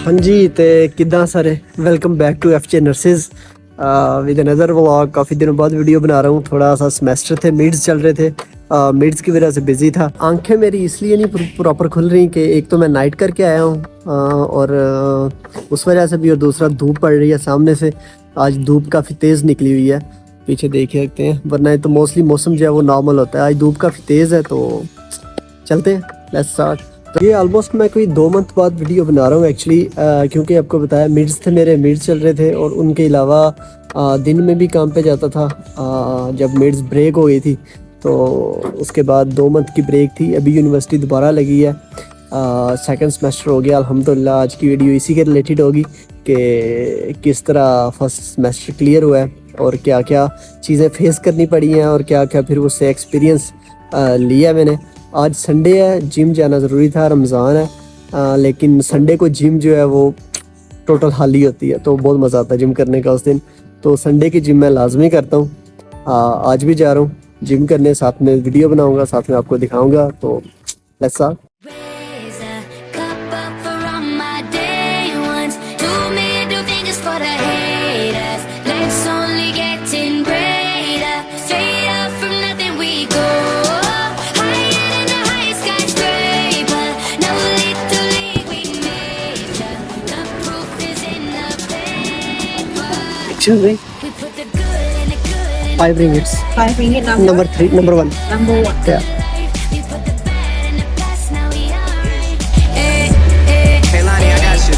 हाँ जी, तो किदा सारे welcome back to F J nurses with another vlog. काफ़ी दिनों बाद वीडियो बना रहा हूँ। थोड़ा सा सेमेस्टर थे, मिड्स चल रहे थे, मिड्स की वजह से बिजी था। आंखें मेरी इसलिए नहीं प्रॉपर खुल रही कि एक तो मैं नाइट करके आया हूँ और उस वजह से भी, और दूसरा धूप पड़ रही है सामने से। आज धूप काफ़ी तेज़ निकली हुई है, पीछे देख सकते हैं, वरना तो मोस्टली मौसम जो है वो नॉर्मल होता है। आज धूप काफ़ी तेज़ है, तो चलते हैं, लेट्स स्टार्ट। तो ये ऑलमोस्ट मैं कोई 2 मंथ बाद वीडियो बना रहा हूँ एक्चुअली, क्योंकि आपको बताया मिड्स थे, मेरे मिड्स चल रहे थे और उनके अलावा दिन में भी काम पे जाता था। जब मिड्स ब्रेक हो गई थी तो उसके बाद 2 मंथ की ब्रेक थी। अभी यूनिवर्सिटी दोबारा लगी है, सेकंड सेमेस्टर हो गया अल्हम्दुलिल्लाह। आज की वीडियो इसी के रिलेटेड होगी कि किस तरह फर्स्ट सेमेस्टर क्लियर हुआ है और क्या क्या चीज़ें फेस करनी पड़ी हैं और क्या क्या फिर उससे एक्सपीरियंस लिया मैंने। आज संडे है, जिम जाना ज़रूरी था, रमज़ान है, लेकिन संडे को जिम जो है वो टोटल खाली होती है, तो बहुत मज़ा आता है जिम करने का उस दिन। तो संडे की जिम मैं लाजमी करता हूँ। आज भी जा रहा हूँ जिम करने, साथ में वीडियो बनाऊँगा, साथ में आपको दिखाऊँगा। तो let's start. Excuse me. 5 ringgits. 5 ringgit Number 3, number 1. Number 1. Yeah. Hey Lonnie, I got you.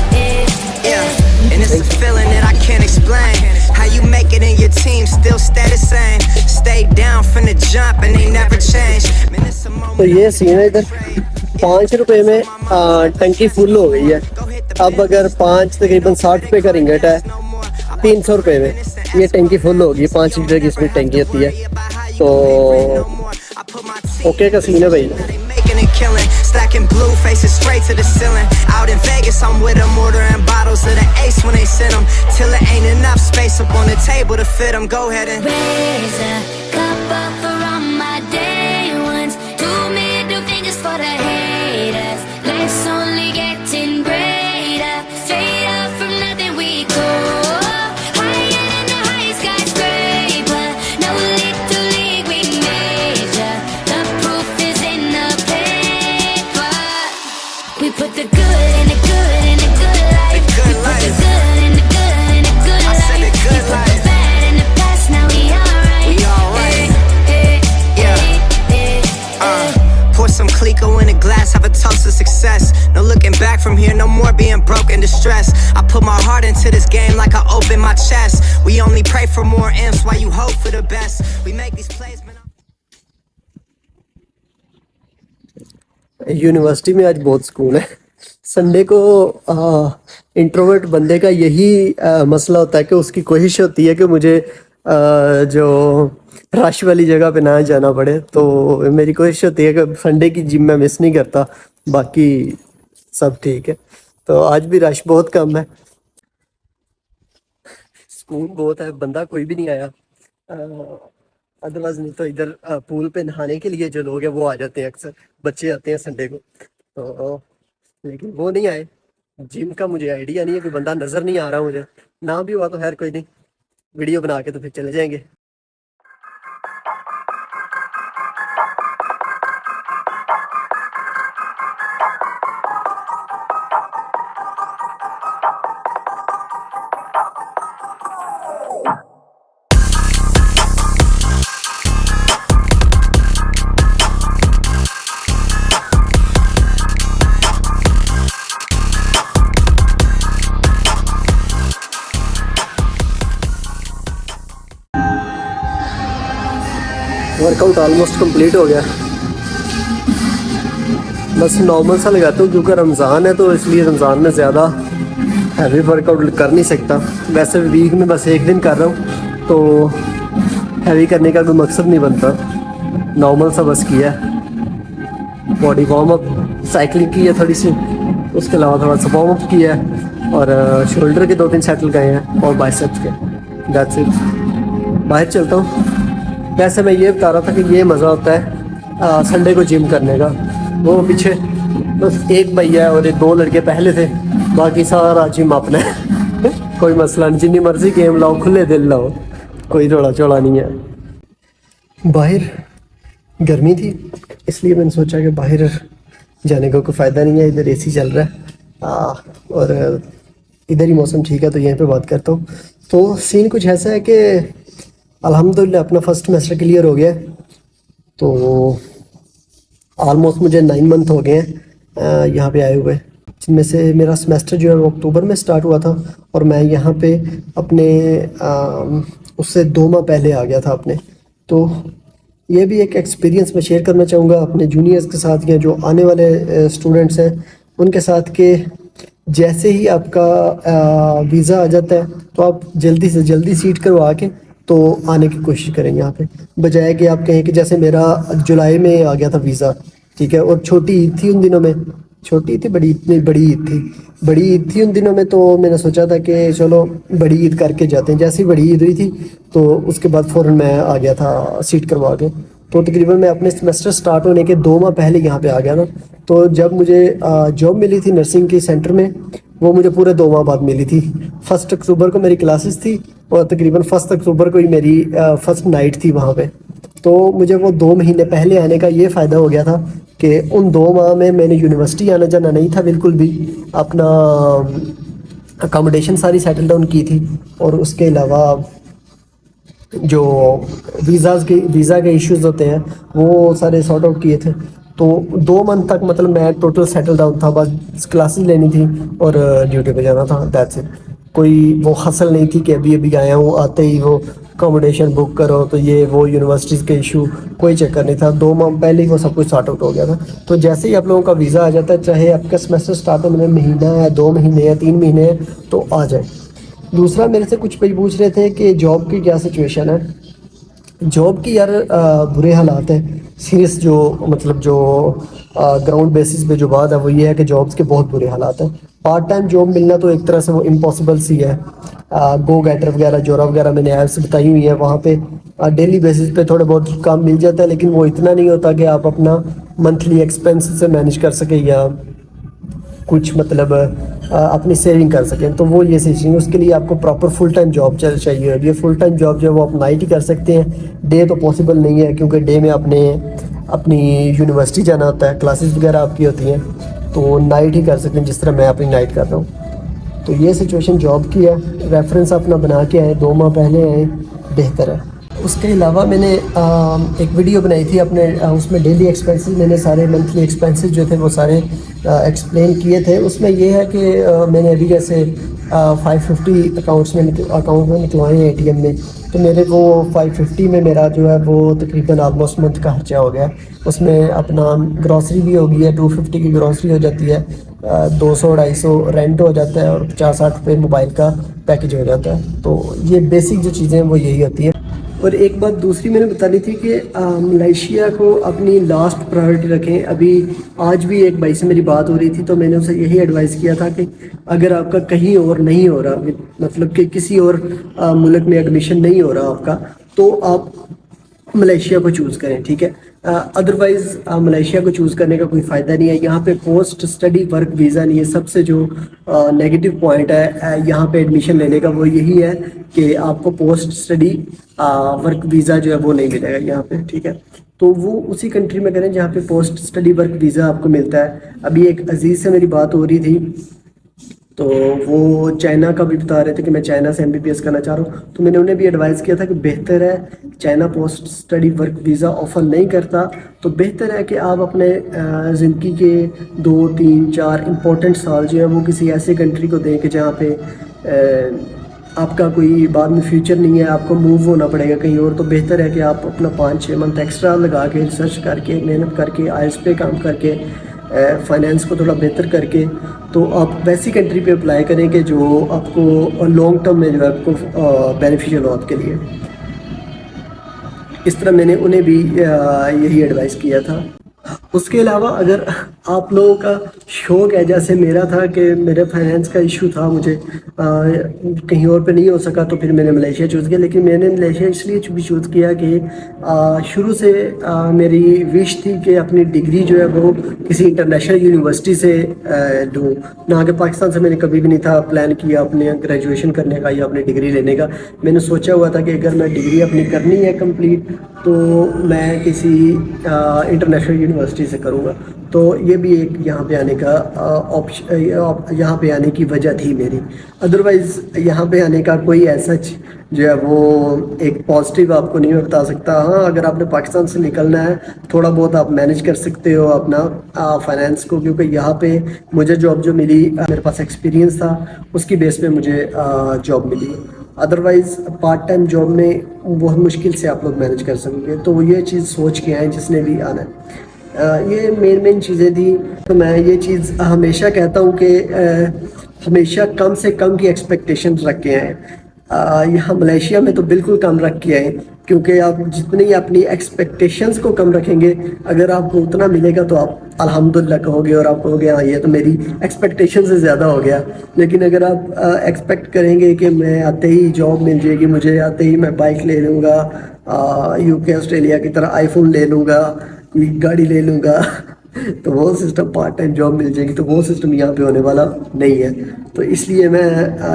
Yeah, and it's a feeling that I can't explain. How you make it in your team still stay the same. Stay down from the jump and they never change. Man, it's a moment. तो ये scene है इधर 5 रुपए में टंकी full हो गई है। अब अगर 5 तकरीबन 60 रुपए का रिंगट है, 300 रुपए में ये टंकी फुल होगी। 5 लीटर की इसमें टंकी होती है। तो ओके का सीन है भाई। Making it killing, stacking blue faces straight to the ceiling. Out in Vegas, I'm with them, ordering bottles of the Ace when they send them. Till it ain't enough space up on the table to fit them. Go ahead and raise a cup up for all my day ones. 2 middle fingers for the haters. Life's only getting greater. Straight up from nothing we go. Higher than the highest skyscraper. No little league we major. The proof is in the paper. We put the good in the good in the good life. The good We put the life. good in the good in the good I life. said the good We put life. the bad in the past, now we alright. We alright. Yeah. Pour some Clico in a glass, have a toast to success. No looking back from here, no more being broke and distressed. I put my heart into this game like I open my chest. We only pray for more M's while you hope for the best. We make these plays, man. University में आज बहुत सुकून है। Sunday को introvert बंदे का यही मसला होता है कि उसकी कोशिश होती है कि मुझे जो रश वाली जगह पे ना जाना पड़े। तो मेरी कोशिश होती है कि संडे की जिम मैं मिस नहीं करता, बाकी सब ठीक है। तो आज भी रश बहुत कम है, सुकून बहुत है, बंदा कोई भी नहीं आया। अदरवाइज नहीं तो इधर पूल पे नहाने के लिए जो लोग हैं वो आ जाते हैं, अक्सर बच्चे आते हैं संडे को, तो लेकिन वो नहीं आए। जिम का मुझे आइडिया नहीं है, कोई बंदा नज़र नहीं आ रहा मुझे। ना भी हुआ तो खैर कोई नहीं, वीडियो बना के तो फिर चले जाएंगे। वर्कआउट ऑलमोस्ट कंप्लीट हो गया, बस नॉर्मल सा लगाता हूँ क्योंकि रमज़ान है, तो इसलिए रमज़ान में ज़्यादा हैवी वर्कआउट कर नहीं सकता। वैसे वीक में बस 1 दिन कर रहा हूँ, तो हैवी करने का कोई मकसद नहीं बनता, नॉर्मल सा बस किया। बॉडी वार्म अप, साइकिलिंग की है थोड़ी सी, उसके अलावा थोड़ा सा वार्म अप किया है, और शोल्डर के 2-3 सेट लगाए हैं और बाइसेप्स के, दैट्स इट। बाहर चलता हूँ। वैसे मैं ये बता रहा था कि ये मज़ा होता है संडे को जिम करने का। वो पीछे बस एक भैया और 2 लड़के पहले थे, बाकी सारा जिम अपना है कोई मसला नहीं, जितनी मर्जी गेम लाओ, खुले दिल लाओ, कोई रोड़ा चौड़ा नहीं है। बाहर गर्मी थी इसलिए मैंने सोचा कि बाहर जाने का कोई फ़ायदा नहीं है, इधर एसी चल रहा है और इधर ही मौसम ठीक है, तो यहीं पे बात करता हूँ। तो सीन कुछ ऐसा है कि अल्हम्दुलिल्लाह अपना फर्स्ट सेमेस्टर क्लियर हो गया, तो ऑलमोस्ट मुझे 9 मंथ हो गए हैं यहाँ पे आए हुए, जिनमें से मेरा सेमेस्टर जो है वो अक्टूबर में स्टार्ट हुआ था और मैं यहाँ पे अपने उससे 2 माह पहले आ गया था अपने। तो ये भी एक एक्सपीरियंस मैं शेयर करना चाहूँगा अपने जूनियर्स के साथ या जो आने वाले स्टूडेंट्स हैं उनके साथ, कि जैसे ही आपका वीज़ा आ जाता है तो आप जल्दी से जल्दी सीट करवा के तो आने की कोशिश करें यहाँ पे, बजाय कि आप कहें कि जैसे मेरा जुलाई में आ गया था वीज़ा, ठीक है, और छोटी ईद थी उन दिनों में, छोटी थी बड़ी, इतनी बड़ी ईद थी, बड़ी ईद थी उन दिनों में, तो मैंने सोचा था कि चलो बड़ी ईद करके जाते हैं। जैसे ही बड़ी ईद हुई थी तो उसके बाद फ़ौरन मैं आ गया था सीट करवा के। तो तकरीबन मैं अपने सेमेस्टर स्टार्ट होने के 2 माह पहले यहाँ पे आ गया था। तो जब मुझे जॉब मिली थी नर्सिंग के सेंटर में, वो मुझे पूरे 2 माह बाद मिली थी। 1 अक्टूबर को मेरी क्लासेस थी और तकरीबन 1 अक्टूबर को ही मेरी फर्स्ट नाइट थी वहाँ पे। तो मुझे वो 2 महीने पहले आने का ये फ़ायदा हो गया था कि उन 2 माह में मैंने यूनिवर्सिटी आना जाना नहीं था बिल्कुल भी, अपना अकोमोडेशन सारी सेटल डाउन की थी और उसके अलावा जो वीज़ा के इश्यूज़ होते हैं वो सारे सॉर्ट आउट किए थे। तो 2 मंथ तक मतलब मैं टोटल सेटल डाउन था, बस क्लासेस लेनी थी और ड्यूटी पे जाना था, दैट्स इट। कोई वो हसल नहीं थी कि अभी अभी आया हूँ आते ही वो अकोमोडेशन बुक करो तो ये वो यूनिवर्सिटीज़ के इशू, कोई चक्कर नहीं था। 2 माह पहले ही वो सब कुछ सॉर्ट आउट हो गया था। तो जैसे ही आप लोगों का वीज़ा आ जाता है, चाहे आपका सेमेस्टर स्टार्ट होने में महीना है, 2 महीने या 3 महीने है, तो आ जाए। दूसरा, मेरे से कुछ भाई पूछ रहे थे कि जॉब की क्या सिचुएशन है। जॉब की यार बुरे हालात हैं, सीरियस जो मतलब जो ग्राउंड बेसिस पे जो बात है वो ये है कि जॉब्स के बहुत बुरे हालात हैं। पार्ट टाइम जॉब मिलना तो एक तरह से वो इम्पॉसिबल सी है। गो गेटर वगैरह, जोरा वगैरह मैंने ऐप्स बताई हुई है, वहाँ पे डेली बेसिस पे थोड़ा बहुत काम मिल जाता है, लेकिन वो इतना नहीं होता कि आप अपना मंथली एक्सपेंस से मैनेज कर सके या कुछ मतलब अपनी सेविंग कर सकें। तो वो ये चीज़ है, उसके लिए आपको प्रॉपर फुल टाइम जॉब चाहिए। ये फुल टाइम जॉब जो है वो आप नाइट ही कर सकते हैं, डे तो पॉसिबल नहीं है, क्योंकि डे में आपने अपनी यूनिवर्सिटी जाना होता है, क्लासेस वगैरह आपकी होती हैं, तो नाइट ही कर सकते हैं, जिस तरह मैं अपनी नाइट कर रहा हूँ। तो ये सिचुएशन जॉब की है। रेफरेंस अपना बना के आए, 2 माह पहले आए, बेहतर है। उसके अलावा मैंने एक वीडियो बनाई थी अपने, उसमें डेली एक्सपेंसेस, मैंने सारे मंथली एक्सपेंसेस जो थे वो सारे एक्सप्लेन किए थे। उसमें ये है कि मैंने अभी जैसे 550 अकाउंट में निकलवाए हैं ATM में, तो मेरे को 550 में मेरा जो है वो तकरीबन ऑलमोस्ट मंथ का खर्चा हो गया। उसमें अपना ग्रॉसरी भी होगी है, 250 की ग्रॉसरी हो जाती है, 200-250 रेंट हो जाता है और 50-60 रुपये मोबाइल का पैकेज हो जाता है। तो ये बेसिक जो चीज़ें हैं वो यही होती हैं। और एक बात दूसरी मैंने बतानी थी कि मलेशिया को अपनी लास्ट प्रायोरिटी रखें। अभी आज भी एक भाई से मेरी बात हो रही थी, तो मैंने उसे यही एडवाइस किया था कि अगर आपका कहीं और नहीं हो रहा, मतलब कि किसी और मुल्क में एडमिशन नहीं हो रहा आपका, तो आप मलेशिया को चूज़ करें, ठीक है। अदरवाइज़ मलेशिया को चूज़ करने का कोई फ़ायदा नहीं है। यहाँ पे पोस्ट स्टडी वर्क वीज़ा नहीं है। सबसे जो नेगेटिव पॉइंट है यहाँ पे एडमिशन लेने का वो यही है कि आपको पोस्ट स्टडी वर्क वीज़ा जो है वो नहीं मिलेगा यहाँ पे, ठीक है। तो वो उसी कंट्री में करें जहाँ पे पोस्ट स्टडी वर्क वीज़ा आपको मिलता है। अभी एक अजीज़ से मेरी बात हो रही थी, तो वो चाइना का भी बता रहे थे कि मैं चाइना से MBBS करना चाह रहा हूँ। तो मैंने उन्हें भी एडवाइस किया था कि बेहतर है, China post study work visa offer नहीं करता, तो बेहतर है कि आप अपने ज़िंदगी के 2, 3, 4 इम्पोर्टेंट साल जो है वो किसी ऐसे कंट्री को दें कि जहाँ पे आपका कोई बाद में फ्यूचर नहीं है, आपको मूव होना पड़ेगा कहीं और। तो बेहतर है कि आप अपना 5-6 मंथ एक्स्ट्रा लगा के, रिसर्च करके, मेहनत करके, IELTS पे काम करके, फाइनेंस को थोड़ा बेहतर करके, तो आप वैसी कंट्री पे अप्लाई करें कि जो आपको लॉन्ग टर्म में जो है आपको बेनिफिशियल हो आपके लिए। इस तरह मैंने उन्हें भी यही एडवाइस किया था। اس کے علاوہ اگر آپ لوگوں کا شوق ہے جیسے میرا تھا کہ میرے فائنینس کا ایشو تھا، مجھے کہیں اور پہ نہیں ہو سکا تو پھر میں نے ملیشیا چوز کیا. لیکن میں نے ملیشیا اس لیے بھی چوز کیا کہ شروع سے میری وش تھی کہ اپنی ڈگری جو ہے وہ کسی انٹرنیشنل یونیورسٹی سے لوں. نہ کہ پاکستان سے میں نے کبھی بھی نہیں تھا پلان کیا اپنے گریجویشن کرنے کا یا اپنی ڈگری لینے کا. میں نے سوچا ہوا تھا کہ اگر میں ڈگری اپنی کرنی ہے کمپلیٹ تو میں کسی انٹرنیشنل یونیورسٹی سے کروں گا. تو یہ بھی ایک یہاں پہ آنے کا یہاں پہ آنے کی وجہ تھی میری. ادروائز یہاں پہ آنے کا کوئی ایسا جو ہے وہ ایک پازیٹیو آپ کو نہیں میں بتا سکتا. ہاں اگر آپ نے پاکستان سے نکلنا ہے تھوڑا بہت آپ مینیج کر سکتے ہو اپنا فائنینس کو، کیونکہ یہاں پہ مجھے جاب جو ملی میرے پاس ایکسپیرینس تھا اس کی بیس پہ مجھے جاب ملی. ادروائز پارٹ ٹائم جاب میں بہت مشکل سے آپ لوگ مینیج کر سکیں گے. تو یہ چیز سوچ کے آئیں جس نے بھی آنا ہے. یہ مین چیزیں تھیں. تو میں یہ چیز ہمیشہ کہتا ہوں کہ ہمیشہ کم سے کم کی ایکسپیکٹیشن رکھ کے آئیں. یہاں ملیشیا میں تو بالکل کم رکھ کے آئیں، کیونکہ آپ جتنی اپنی ایکسپیکٹیشنز کو کم رکھیں گے اگر آپ کو اتنا ملے گا تو آپ الحمدللہ کہو گے اور آپ کہو گے ہاں یہ تو میری ایکسپیکٹیشن سے زیادہ ہو گیا. لیکن اگر آپ ایکسپیکٹ کریں گے کہ میں آتے ہی جاب مل جائے گی، مجھے آتے ہی میں بائک لے لوں گا، UK آسٹریلیا کی طرح آئی فون لے لوں گا، کوئی گاڑی لے لوں گا تو وہ سسٹم پارٹ ٹائم جاب مل جائے گی تو وہ سسٹم یہاں پہ ہونے والا نہیں ہے. تو اس لیے میں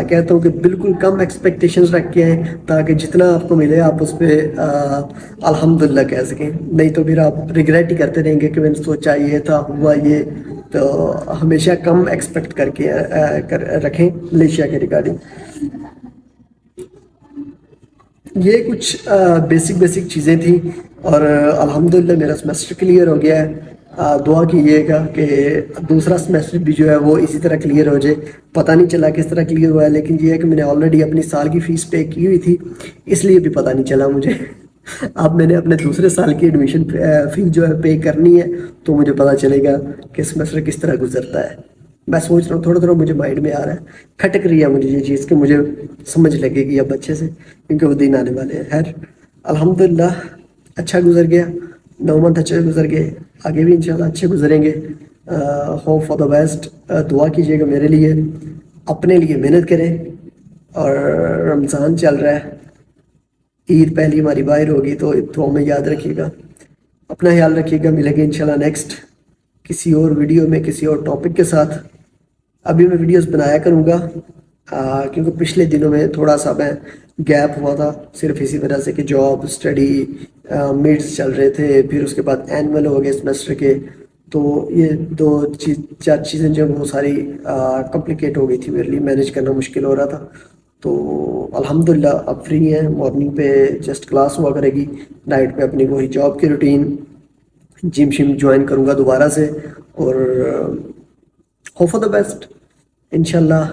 کہتا ہوں کہ بالکل کم ایکسپیکٹیشنز رکھ کے آئیں تاکہ جتنا آپ کو ملے آپ اس پہ الحمدللہ کہہ سکیں. نہیں تو پھر آپ ریگریٹ ہی کرتے رہیں گے کہ میں نے سوچا یہ تھا ہوا یہ. تو ہمیشہ کم ایکسپیکٹ کر کے رکھیں ملیشیا کے ریگارڈنگ. یہ کچھ بیسک چیزیں تھیں اور الحمدللہ میرا سیمسٹر کلیئر ہو گیا ہے. دعا کیجیے گا کہ دوسرا سیمسٹر بھی جو ہے وہ اسی طرح کلیئر ہو جائے. پتہ نہیں چلا کس طرح کلیئر ہوا ہے، لیکن یہ ہے کہ میں نے آلریڈی اپنی سال کی فیس پے کی ہوئی تھی اس لیے بھی پتہ نہیں چلا مجھے. اب میں نے اپنے دوسرے سال کی ایڈمیشن فی جو ہے پے کرنی ہے تو مجھے پتہ چلے گا کہ سیمسٹر کس طرح گزرتا ہے. میں سوچ رہا ہوں تھوڑا مجھے مائنڈ میں آ رہا ہے، کھٹک رہی ہے مجھے یہ چیز کہ مجھے سمجھ لگے گی اب اچھے سے، کیونکہ وہ دن آنے والے ہیں. خیر الحمدللہ اچھا گزر گیا، 9 منتھ اچھے گزر گئے، آگے بھی انشاءاللہ اچھے گزریں گے. Hope for the best. دعا کیجیے گا میرے لیے، اپنے لیے محنت کریں. اور رمضان چل رہا ہے، عید پہلی ہماری باہر ہوگی تو دعا میں یاد رکھیے گا، اپنا خیال رکھیے گا. ملیں گے انشاءاللہ نیکسٹ کسی اور ویڈیو میں کسی اور ٹاپک کے ساتھ. ابھی میں ویڈیوز بنایا کروں گا کیونکہ پچھلے دنوں میں تھوڑا سا میں گیپ ہوا تھا صرف اسی وجہ سے کہ جاب اسٹڈی میڈس چل رہے تھے، پھر اس کے بعد اینول ہو گئے سیمسٹر کے. تو یہ 2-4 چیزیں جو وہ ساری کمپلیکیٹ ہو گئی تھی میرے لیے، مینیج کرنا مشکل ہو رہا تھا. تو الحمدللہ اب فری ہیں. مارننگ پہ جسٹ کلاس ہوا کرے گی، نائٹ پہ اپنی وہی جاب کی روٹین، جم جوائن کروں گا دوبارہ سے. اور ہوپ فار دا بیسٹ انشاءاللہ.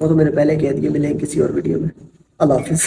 وہ تو میں نے پہلے کہہ دیا. ملیں کسی اور ویڈیو میں. اللہ حافظ.